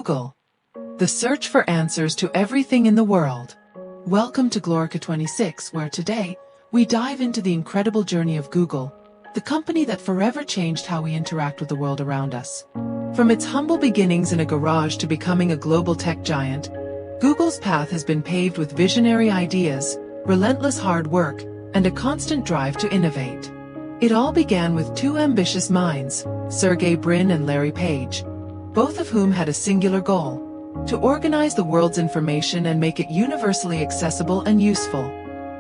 Google, the search for answers to everything in the world. Welcome to Glorica 26, where today, we dive into the incredible journey of Google, the company that forever changed how we interact with the world around us. From its humble beginnings in a garage to becoming a global tech giant, Google's path has been paved with visionary ideas, relentless hard work, and a constant drive to innovate. It all began with two ambitious minds, Sergey Brin and Larry Page, both of whom had a singular goal: to organize the world's information and make it universally accessible and useful.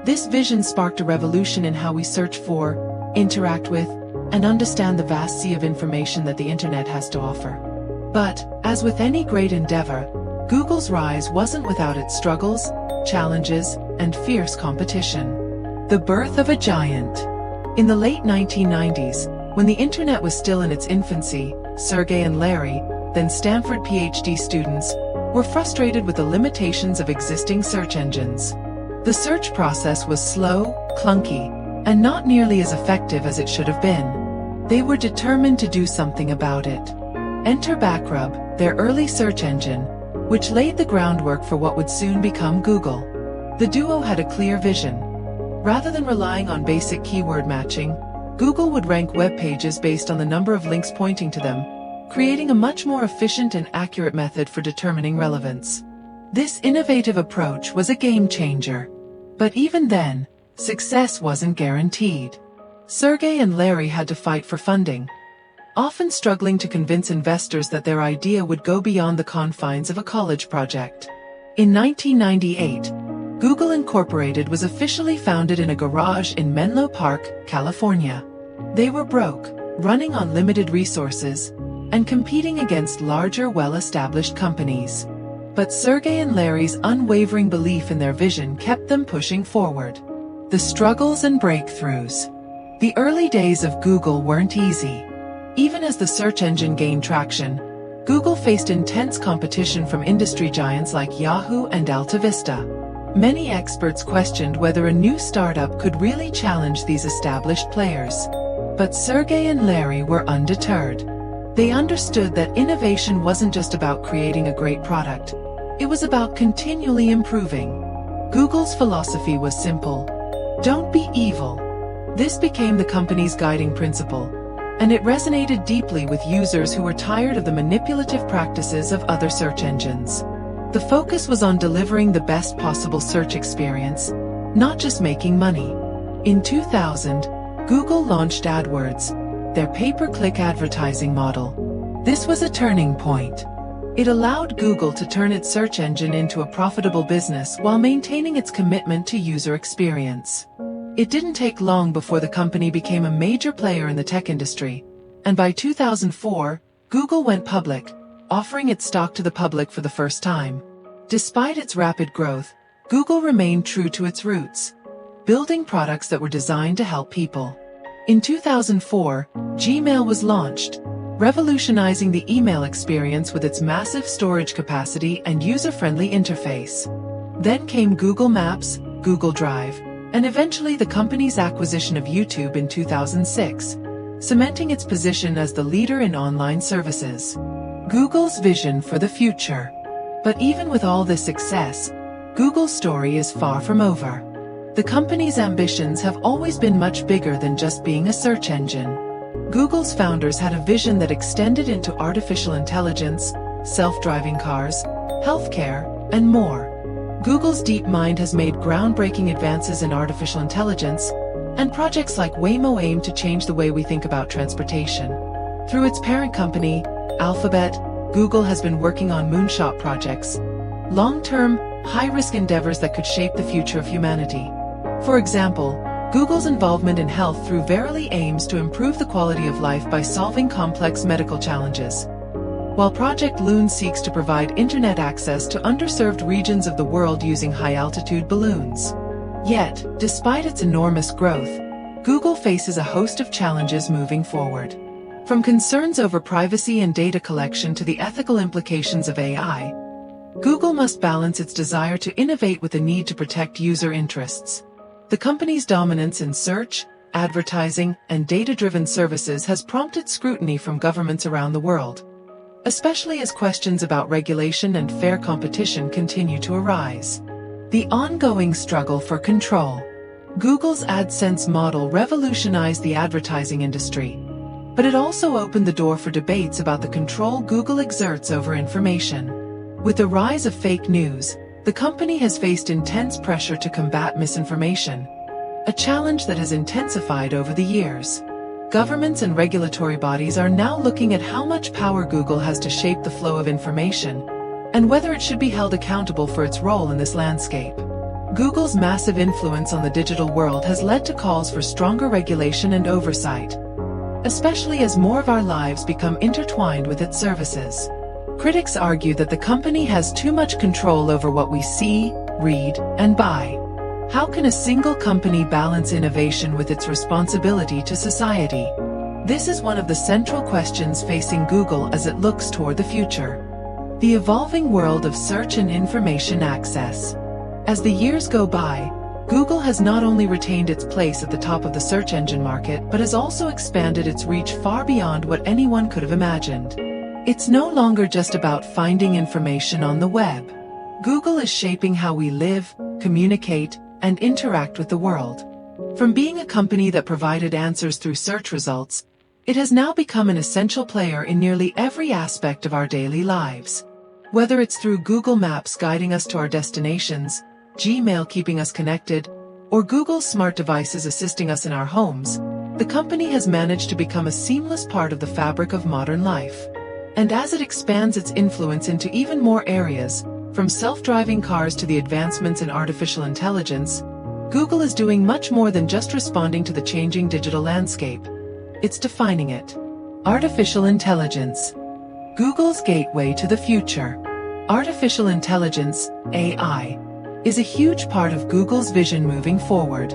This vision sparked a revolution in how we search for, interact with, and understand the vast sea of information that the internet has to offer. But, as with any great endeavor, Google's rise wasn't without its struggles, challenges, and fierce competition. The birth of a giant. In the late 1990s, when the internet was still in its infancy, Sergey and Larry, then Stanford PhD students, were frustrated with the limitations of existing search engines. The search process was slow, clunky, and not nearly as effective as it should have been. They were determined to do something about it. Enter Backrub, their early search engine, which laid the groundwork for what would soon become Google. The duo had a clear vision. Rather than relying on basic keyword matching, Google would rank web pages based on the number of links pointing to them, creating a much more efficient and accurate method for determining relevance. This innovative approach was a game changer. But even then, success wasn't guaranteed. Sergey and Larry had to fight for funding, often struggling to convince investors that their idea would go beyond the confines of a college project. In 1998, Google Incorporated was officially founded in a garage in Menlo Park, California. They were broke, running on limited resources, and competing against larger, well-established companies. But Sergey and Larry's unwavering belief in their vision kept them pushing forward. The struggles and breakthroughs. The early days of Google weren't easy. Even as the search engine gained traction, Google faced intense competition from industry giants like Yahoo and AltaVista. Many experts questioned whether a new startup could really challenge these established players. But Sergey and Larry were undeterred. They understood that innovation wasn't just about creating a great product. It was about continually improving. Google's philosophy was simple: don't be evil. This became the company's guiding principle, and it resonated deeply with users who were tired of the manipulative practices of other search engines. The focus was on delivering the best possible search experience, not just making money. In 2000, Google launched AdWords, their pay-per-click advertising model. This was a turning point. It allowed Google to turn its search engine into a profitable business while maintaining its commitment to user experience. It didn't take long before the company became a major player in the tech industry, and by 2004, Google went public, offering its stock to the public for the first time. Despite its rapid growth, Google remained true to its roots, building products that were designed to help people. In 2004, Gmail was launched, revolutionizing the email experience with its massive storage capacity and user-friendly interface. Then came Google Maps, Google Drive, and eventually the company's acquisition of YouTube in 2006, cementing its position as the leader in online services. Google's vision for the future. But even with all this success, Google's story is far from over. The company's ambitions have always been much bigger than just being a search engine. Google's founders had a vision that extended into artificial intelligence, self-driving cars, healthcare, and more. Google's deep mind has made groundbreaking advances in artificial intelligence, and projects like Waymo aim to change the way we think about transportation. Through its parent company, Alphabet, Google has been working on moonshot projects, long-term, high-risk endeavors that could shape the future of humanity. For example, Google's involvement in health through Verily aims to improve the quality of life by solving complex medical challenges, while Project Loon seeks to provide internet access to underserved regions of the world using high-altitude balloons. Yet, despite its enormous growth, Google faces a host of challenges moving forward. From concerns over privacy and data collection to the ethical implications of AI, Google must balance its desire to innovate with the need to protect user interests. The company's dominance in search, advertising, and data-driven services has prompted scrutiny from governments around the world. especially as questions about regulation and fair competition continue to arise. The ongoing struggle for control. Google's AdSense model revolutionized the advertising industry, but it also opened the door for debates about the control Google exerts over information. With the rise of fake news, the company has faced intense pressure to combat misinformation, a challenge that has intensified over the years. Governments and regulatory bodies are now looking at how much power Google has to shape the flow of information, and whether it should be held accountable for its role in this landscape. Google's massive influence on the digital world has led to calls for stronger regulation and oversight, especially as more of our lives become intertwined with its services. Critics argue that the company has too much control over what we see, read, and buy. How can a single company balance innovation with its responsibility to society? This is one of the central questions facing Google as it looks toward the future. The evolving world of search and information access. As the years go by, Google has not only retained its place at the top of the search engine market, but has also expanded its reach far beyond what anyone could have imagined. It's no longer just about finding information on the web. Google is shaping how we live, communicate, and interact with the world. From being a company that provided answers through search results, it has now become an essential player in nearly every aspect of our daily lives. Whether it's through Google Maps guiding us to our destinations, Gmail keeping us connected, or Google's smart devices assisting us in our homes, the company has managed to become a seamless part of the fabric of modern life. And as it expands its influence into even more areas, from self-driving cars to the advancements in artificial intelligence, Google is doing much more than just responding to the changing digital landscape. It's defining it. Artificial intelligence. Google's gateway to the future. Artificial intelligence, AI, is a huge part of Google's vision moving forward.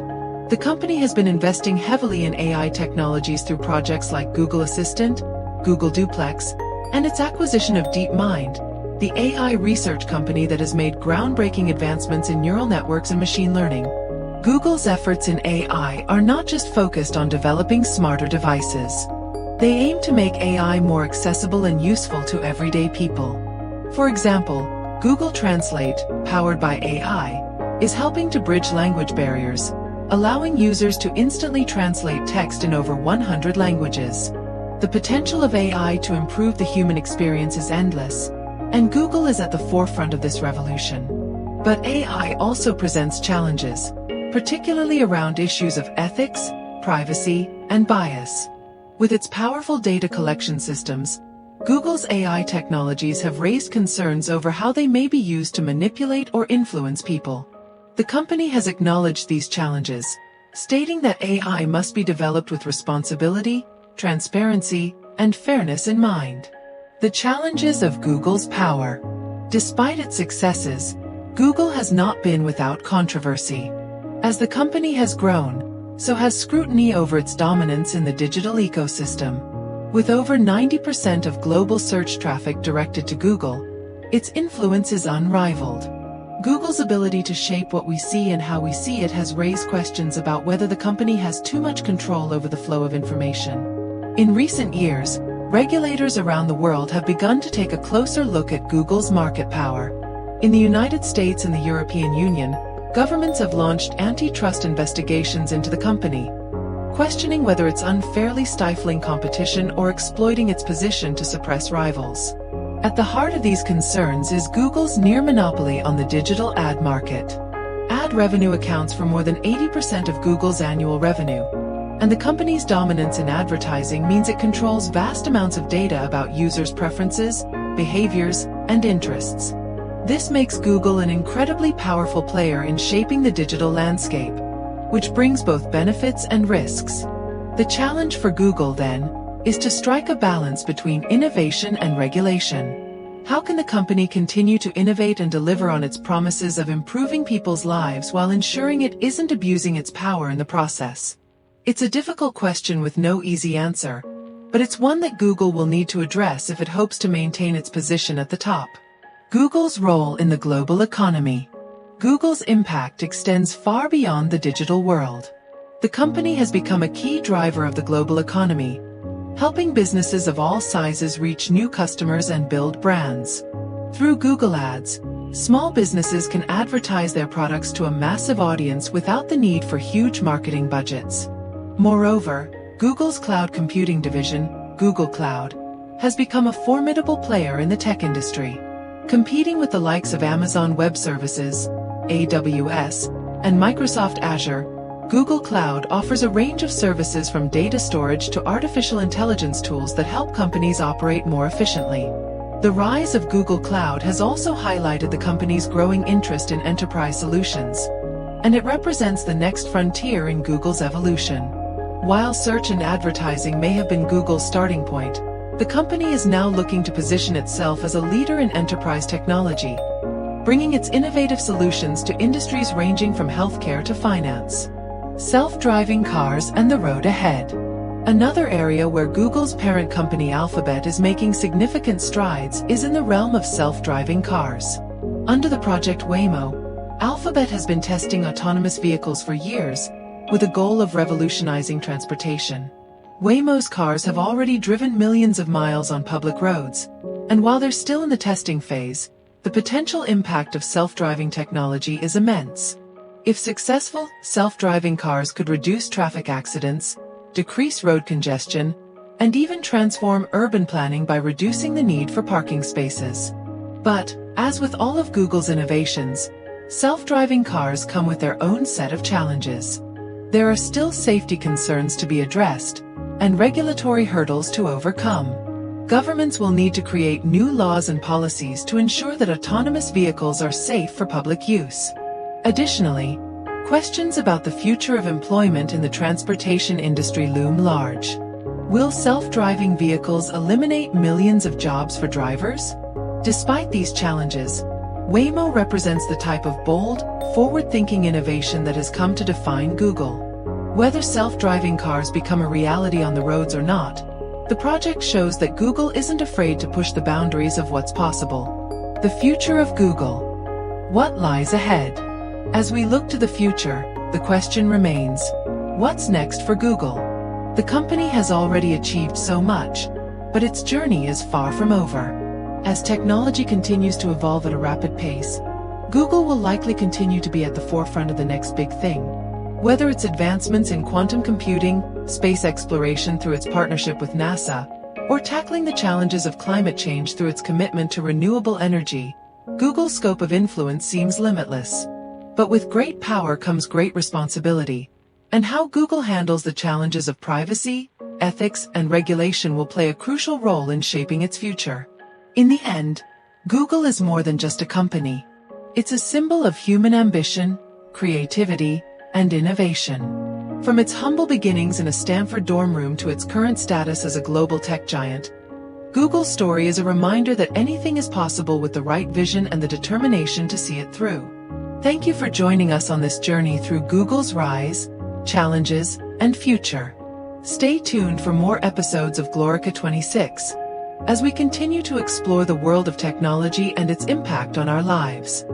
The company has been investing heavily in AI technologies through projects like Google Assistant, Google Duplex, and its acquisition of DeepMind, the AI research company that has made groundbreaking advancements in neural networks and machine learning. Google's efforts in AI are not just focused on developing smarter devices. They aim to make AI more accessible and useful to everyday people. For example, Google Translate, powered by AI, is helping to bridge language barriers, allowing users to instantly translate text in over 100 languages. The potential of AI to improve the human experience is endless, and Google is at the forefront of this revolution. But AI also presents challenges, particularly around issues of ethics, privacy, and bias. With its powerful data collection systems, Google's AI technologies have raised concerns over how they may be used to manipulate or influence people. The company has acknowledged these challenges, stating that AI must be developed with responsibility, transparency, and fairness in mind. The challenges of Google's power. Despite its successes, Google has not been without controversy. As the company has grown, so has scrutiny over its dominance in the digital ecosystem. With over 90% of global search traffic directed to Google, its influence is unrivaled. Google's ability to shape what we see and how we see it has raised questions about whether the company has too much control over the flow of information. In recent years, regulators around the world have begun to take a closer look at Google's market power. In the United States and the European Union, governments have launched antitrust investigations into the company, questioning whether it's unfairly stifling competition or exploiting its position to suppress rivals. At the heart of these concerns is Google's near monopoly on the digital ad market. Ad revenue accounts for more than 80% of Google's annual revenue, and the company's dominance in advertising means it controls vast amounts of data about users' preferences, behaviors, and interests. This makes Google an incredibly powerful player in shaping the digital landscape, which brings both benefits and risks. The challenge for Google, then, is to strike a balance between innovation and regulation. How can the company continue to innovate and deliver on its promises of improving people's lives while ensuring it isn't abusing its power in the process? It's a difficult question with no easy answer, but it's one that Google will need to address if it hopes to maintain its position at the top. Google's role in the global economy. Google's impact extends far beyond the digital world. The company has become a key driver of the global economy, helping businesses of all sizes reach new customers and build brands. Through Google Ads, small businesses can advertise their products to a massive audience without the need for huge marketing budgets. Moreover, Google's cloud computing division, Google Cloud, has become a formidable player in the tech industry. Competing with the likes of Amazon Web Services, AWS, and Microsoft Azure, Google Cloud offers a range of services from data storage to artificial intelligence tools that help companies operate more efficiently. The rise of Google Cloud has also highlighted the company's growing interest in enterprise solutions, and it represents the next frontier in Google's evolution. While search and advertising may have been Google's starting point, the company is now looking to position itself as a leader in enterprise technology, bringing its innovative solutions to industries ranging from healthcare to finance. Self-driving cars and the road ahead. Another area where Google's parent company Alphabet is making significant strides is in the realm of self-driving cars. Under the project Waymo, Alphabet has been testing autonomous vehicles for years, with a goal of revolutionizing transportation. Waymo's cars have already driven millions of miles on public roads, and while they're still in the testing phase, the potential impact of self-driving technology is immense. If successful, self-driving cars could reduce traffic accidents, decrease road congestion, and even transform urban planning by reducing the need for parking spaces. But, as with all of Google's innovations, self-driving cars come with their own set of challenges. There are still safety concerns to be addressed, and regulatory hurdles to overcome. Governments will need to create new laws and policies to ensure that autonomous vehicles are safe for public use. Additionally, questions about the future of employment in the transportation industry loom large. Will self-driving vehicles eliminate millions of jobs for drivers? Despite these challenges, Waymo represents the type of bold, forward-thinking innovation that has come to define Google. Whether self-driving cars become a reality on the roads or not, the project shows that Google isn't afraid to push the boundaries of what's possible. The future of Google. What lies ahead? As we look to the future, the question remains, what's next for Google? The company has already achieved so much, but its journey is far from over. As technology continues to evolve at a rapid pace, Google will likely continue to be at the forefront of the next big thing. Whether it's advancements in quantum computing, space exploration through its partnership with NASA, or tackling the challenges of climate change through its commitment to renewable energy, Google's scope of influence seems limitless. But with great power comes great responsibility, and how Google handles the challenges of privacy, ethics, and regulation will play a crucial role in shaping its future. In the end, Google is more than just a company. It's a symbol of human ambition, creativity, and innovation. From its humble beginnings in a Stanford dorm room to its current status as a global tech giant, Google's story is a reminder that anything is possible with the right vision and the determination to see it through. Thank you for joining us on this journey through Google's rise, challenges, and future. Stay tuned for more episodes of Glorica 26, as we continue to explore the world of technology and its impact on our lives.